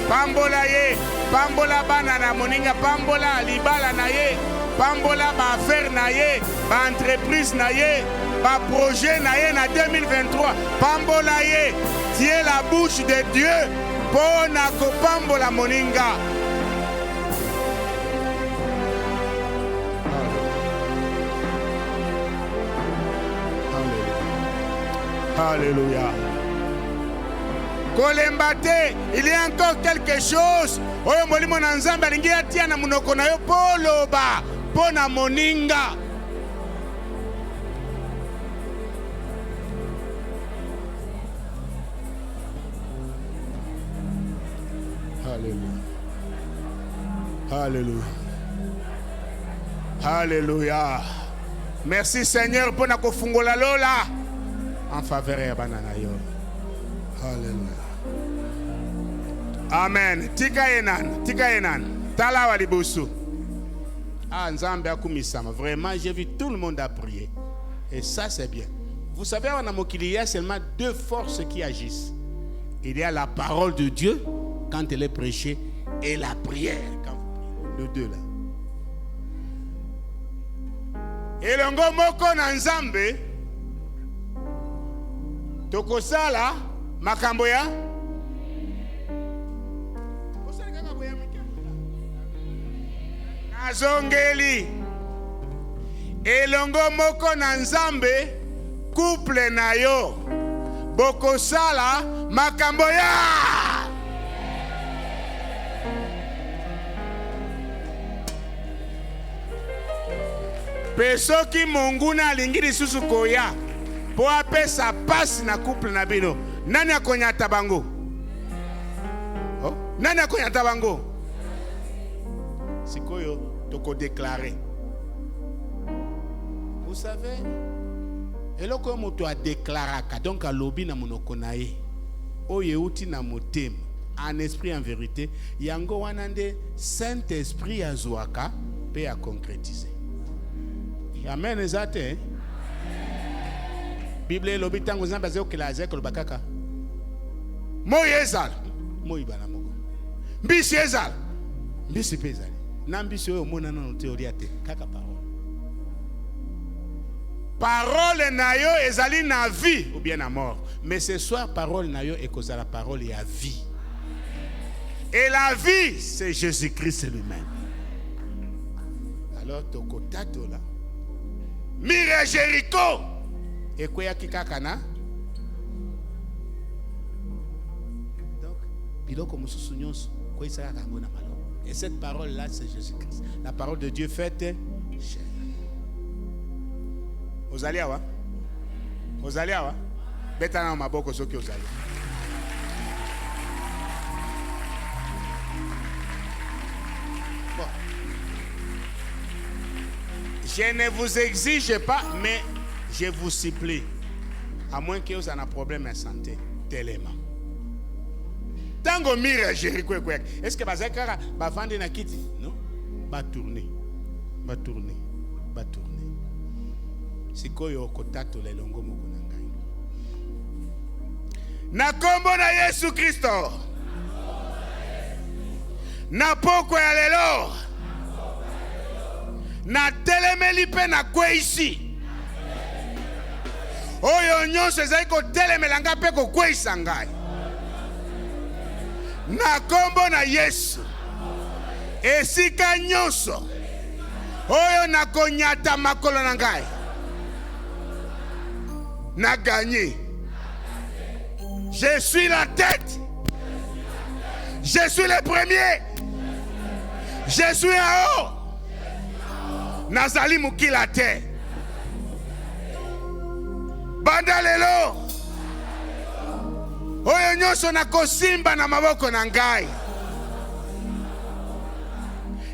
Pambola ye, pambola banana moninga, pambola libala na ye, pambola ba affaire na ye, ba entreprise na ye, ba projet na ye na 2023. Pambola ye, tiens la bouche de Dieu pour na ko pambola moninga. Alléluia. Kolembate, il y a encore quelque chose. Oyo molimo na nzambe alingi atia na munoko na yo poloba pona moninga. Alléluia. Alléluia. Alléluia. Merci Seigneur pour na kofungola lola en faveur ya banana yo. Alléluia. Amen. Tika enan. Tala walibusu. Ah, Nzambe akumisama. Vraiment, j'ai vu tout le monde a prié. Et ça, c'est bien. Vous savez, en Amokili, il y a seulement deux forces qui agissent. Il y a la parole de Dieu, quand elle est prêchée, et la prière, quand vous priez. Les deux, là. Et le ngomoko na Nzambe, tokosala, makamboya, azongeli elongo moko na Nzambe couple na yo bokosala makambo ya pesoki monguna alingi lisusu koya po apesa pasi na couple na bino. Nani akonyata bango? Oh? Nani akonyata bango? Sikoyo toko déclarer. Vous savez, eloko moto a déclaraka donc a lobby na monoko na ye. Oye uti na motema en esprit en vérité yango wanande Saint-Esprit azwaka pe a concrétiser. Amen ezate. Bible lobby tango Nzambe azokela azeko lobakaka. Moyezal, moyibana moko. Mbisi ezal. Mbisi pezali. Nambisi oyo mona na théorie te kaka parole. Parole na yo ezali na vie ou bien na mort. Mais ce soir parole na yo ekozala la parole ya vie. Et la vie c'est Jésus-Christ lui-même. Alors tokotato là. Mire Jéricho. Et quoi yaki kaka na? Donc biloko mususu nyonso ko isaka kango na malo. Et cette parole-là, c'est Jésus-Christ. La parole de Dieu faite chair. Ozaliawa? Ozaliawa? Betana maboko soki ozali. Bon. Je ne vous exige pas, mais je vous supplie. À moins que vous ayez un problème de santé, tellement. Tango mire Jéricho kwek. Est-ce que bazakara ba vendre na kiti? Non. Ba tourner. Sikoyo kotato le longo moko na ngai. na kombo na Yesu Kristo, na poko ya lelo, na telemeli pe na kweisi. Oyo nyonso ezali ko telemelanga pe ko kweisa ngai. Na kombo na Yesu, esika nyonso oyo na konyata makolo na ngai, na gagné. Je suis la tête. Je suis le premier. Je suis en haut. Nazali mukila te. Banda lelo, oyo nyonso na kosimba na maboko na ngai,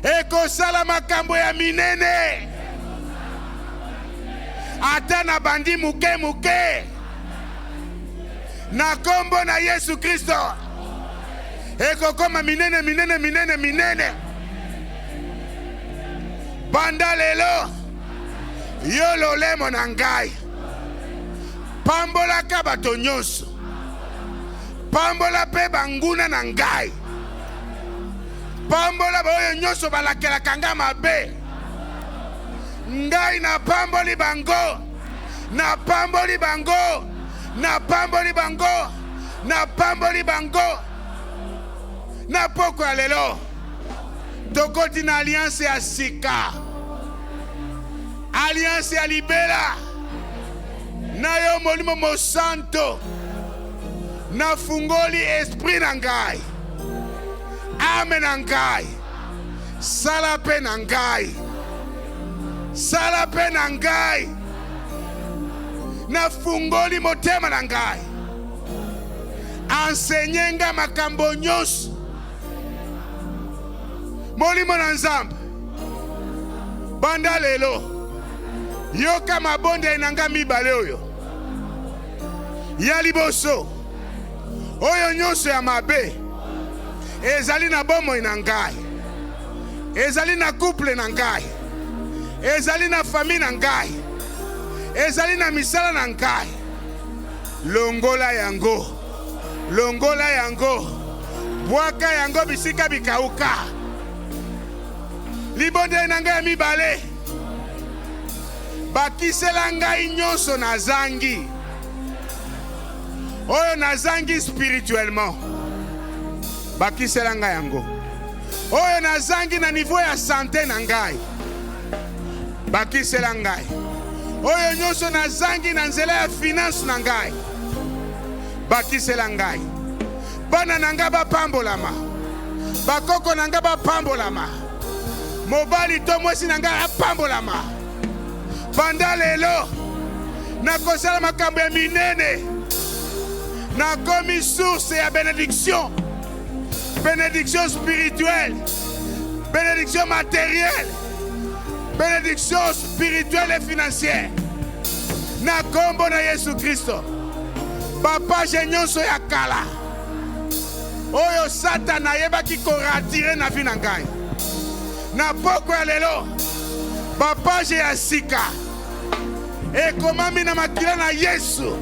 eko sala makambo ya minene, ata na bandi muke muke, na kombo na Yesu Kristo, eko koma minene minene minene minene. Banda lelo, yo lolemo na ngai, pambola ka bato nyonso, pambola pe banguna na ngai, pambola baoyo nyonso balakelaka nga mabe, ngai na pamboli bango, na pamboli bango, na pamboli bango, na pamboli bango. Na poko ya lelo, tokoti na alliance ya sika, alliance ya libela, na yo molimo mosanto, na fungoli esprit na ngai, ame na ngai, sala pe na ngai, sala pe na ngai, na fungoli motema na ngai, enseigner nga makambo nyonso, molimo na nzambe. Banda lelo, yoka mabonde na nga mibale oyo, ya liboso, oyo nyonso ya mabe, ezali na bomoi na ngai, ezali na couple na ngai, ezali na famille na ngai, ezali na misala na ngai, longola yango, longola yango, bwaka yango bisika bikauka. Libonde na ngai mibale, bakisela ngai nyonso na zangi, oyo na zangi spirituellement, bakisela ngai yango. Oyo na zangi na niveau ya santé na ngai, bakisela ngai. Oyo nyonso na zangi na nzela ya finance na ngai, bakisela ngai. Bana na ngai bapambolama, bakoko na ngai bapambolama, mobali to mwesi na ngai apambolama. Banda lelo, na kosala makambo ya minene, na komi source ya bénédiction, bénédiction spirituelle, bénédiction matérielle, bénédiction spirituelle et financière. Na kombo na Yesu Kristo, papa nyonso ya kala, oyo Satana yebaki ko ratire na vie na ngai, na poko ya lelo, papa ya sika, ekomami na makila na Yesu.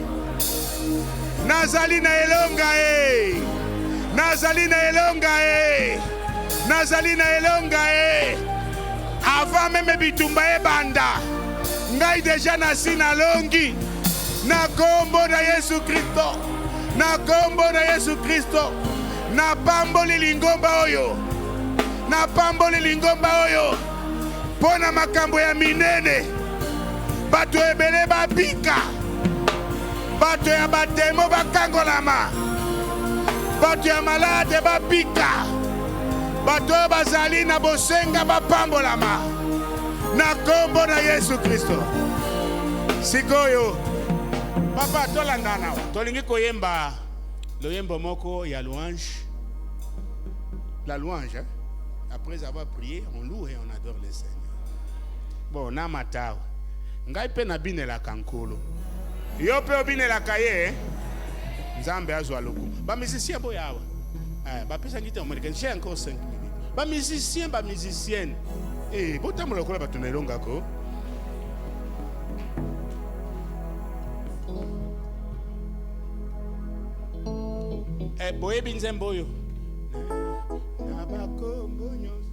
Nazali na elonga nazali na elonga nazali na elonga avant même bitumba banda, ngai deja nasi na longi, na kombo na Yesu Kristo, na kombo na Yesu Kristo, na pamboli lingomba oyo, na pamboli lingomba oyo, pona makambo ya minene, bato ebele babika, bato ya batemo bakangolama, bato ya malade babika, bato bazali na bosenga bapambolama, na kombo na Yesu Kristo. Sikoyo, papa tolandana, tolingi koyemba loyembo moko ya louange. La louange, hein? Après avoir prié, on loue et on adore le Seigneur. Bon, na matao. Ngai pe na binela kankolo. Yo pe obinela kaye, Nzambe azwa loko. Ba musicien boyawa. Ba pesa ngite américain, j'ai encore 5 minutes. Ba musicien, ba musicienne. Botamu lokola batunelonga ko. boye binzembo yo. Na bakombo nyos.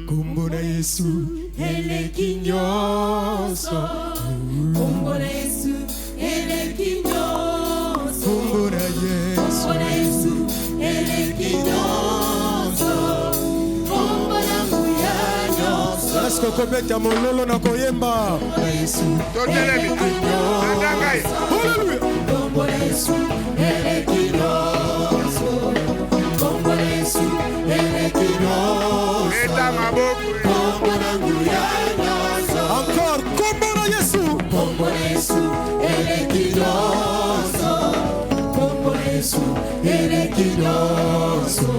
Kombo na Yesu eleki nyonso. Kombo na Yesu eleki nyonso. Kombo na Yesu. Kombo na Yesu eleki nyonso. Kombo na nguya nyonso. Lasko kobeta mololo na koyemba na Yesu. Totelemi. Andangai. Hallelujah. Kombo na Yesu eleki nyonso. Kombo na Yesu eleki nyonso. Leta maboko. Kombo na nguya nyonso. Encore kombo na Yesu. Kombo na Yesu eleki nyonso. Kombo na Yesu eleki nyonso.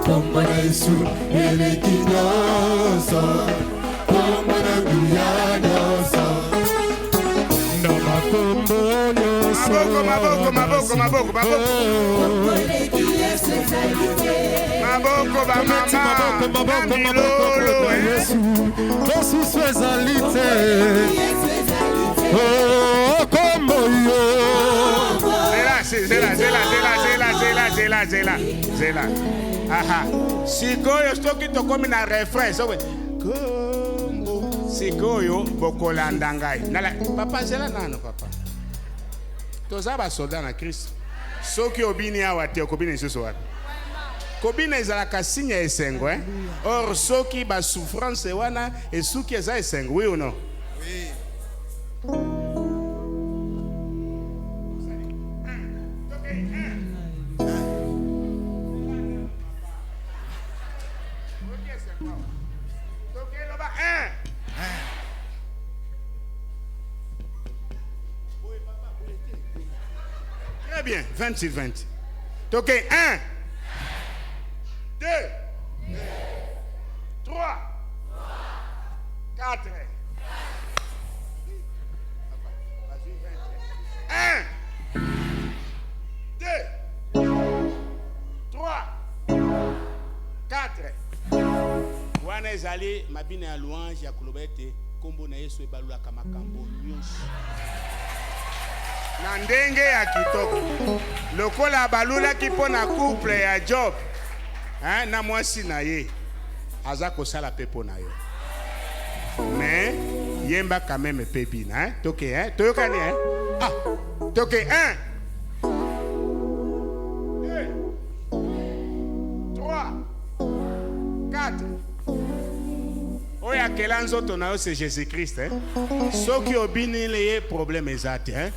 Kombo na Yesu eleki nyonso. Kombo na nguya nyonso. Na makombo nyonso. Maboko. Kombo eleki Yesu ezalite. Maboko ba Maboko mama. na Yesu. Yesu ezalite. Yesu ezalite. Oh kombo yo. Zela. Aha. Sikoyo stoki tokomi na refrain. So kombo. Sikoyo bokolanda ngai. Nala papa zela nano papa. Toza ba soldat na Christ. Soki obini awa te okobini nsusu wapi. Kobina ezalaka signe esengo or soki ba souffrance wana esuki eza esengo, oui ou non? Oui. Très bien, 20 sur 20. Ok, 1, 2, 3, 4. 1, 2, 3, 4. Wana ezali mabine ya louange ya kolobete kombo na Yesu ebalulaka makambo nyonso. Na ndenge ya kitoko. Lokola balulaki mpona couple ya Job. Na mwasi na ye. Aza kosala pe mpona yo. Mais yemba quand même pepina. Toke, toyokani Ah, toke 1, 2, 3, 4. Oya kela nzoto na yo c'est Jésus-Christ. Soki obini le problème ezate.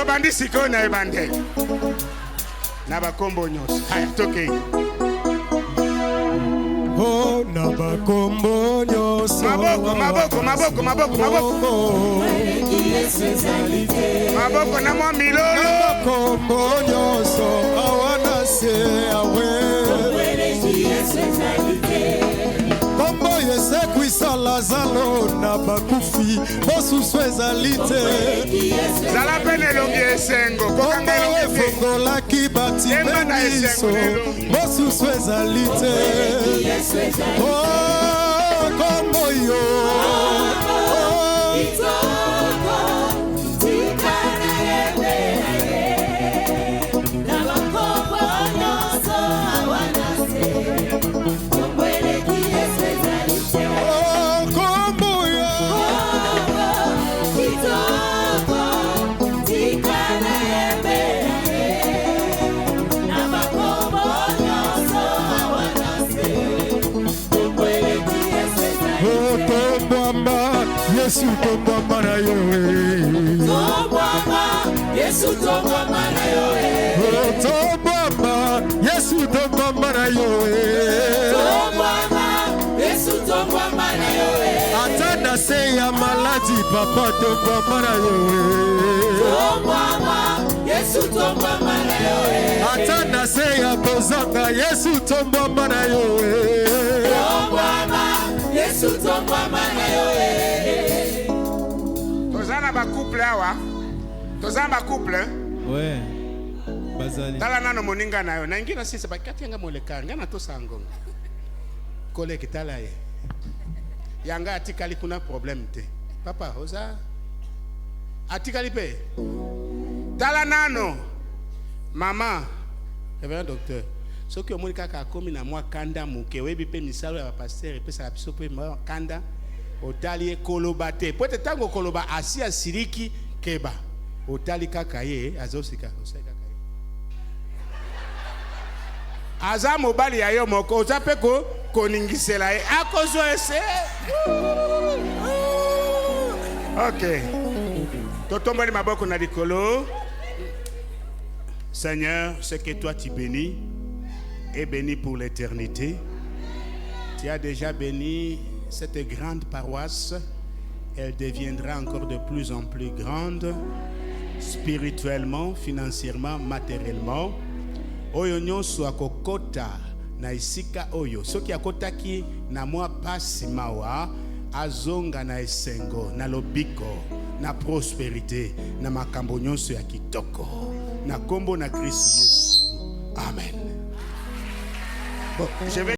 Bandi siko na ebande na bakombo nyonso. Haya toke. Oh na bakombo nyonso. Maboko. Maboko na mwa milolo. Bakombo nyonso awana se awe. Kombo Yesu kwisala zalo na bakufi bosusu ezalite. Zala pene longi esengo. Kombo efongolaki batima miso bosusu ezalite. Oh kombo yo. Yesu tombwa na yo Yesu tombwa na yo tombwa Yesu tombwa na yo Yesu tombwa na yo atanda se ya maladi papa tombwa na yo Yesu tombama na yo. Ata na se ya kozanga Yesu tombama na yo. Tombama, Yesu tombama na yo. Tozana ba couple awa. Tozana ba couple. Ouais. Bazali. Tala nano moninga na yo. Na ingina sisi ba kati yanga moleka ngana to sangonga. Kole kitala ye. Yanga atikali kuna problem te. Papa oza atikali pe. Tala nano. Mama, révérend docteur. Ce que moi kaka komi na moi kanda muke webi pe misalo ya pasteur pe sa biso pe kanda otali koloba te. Pote tango koloba asi asiriki keba. Otali kaka ye azosika oseka kaka ye. Aza mobali ya yo moko ozape ko koningisela ye akozo ese. OK. Totombali maboko na likolo. Seigneur, ce que toi tu bénis est béni pour l'éternité. Tu as déjà béni cette grande paroisse. Elle deviendra encore de plus en plus grande, spirituellement, financièrement, matériellement. Oyo nyonso akokota na isika oyo. Soki akotaki na mwa pasi mawa, azonga na esengo, na lobiko, na prospérité, na makambo nyonso ya kitoko. Na kombo na Christ Yesu. Amen. Bon, je vais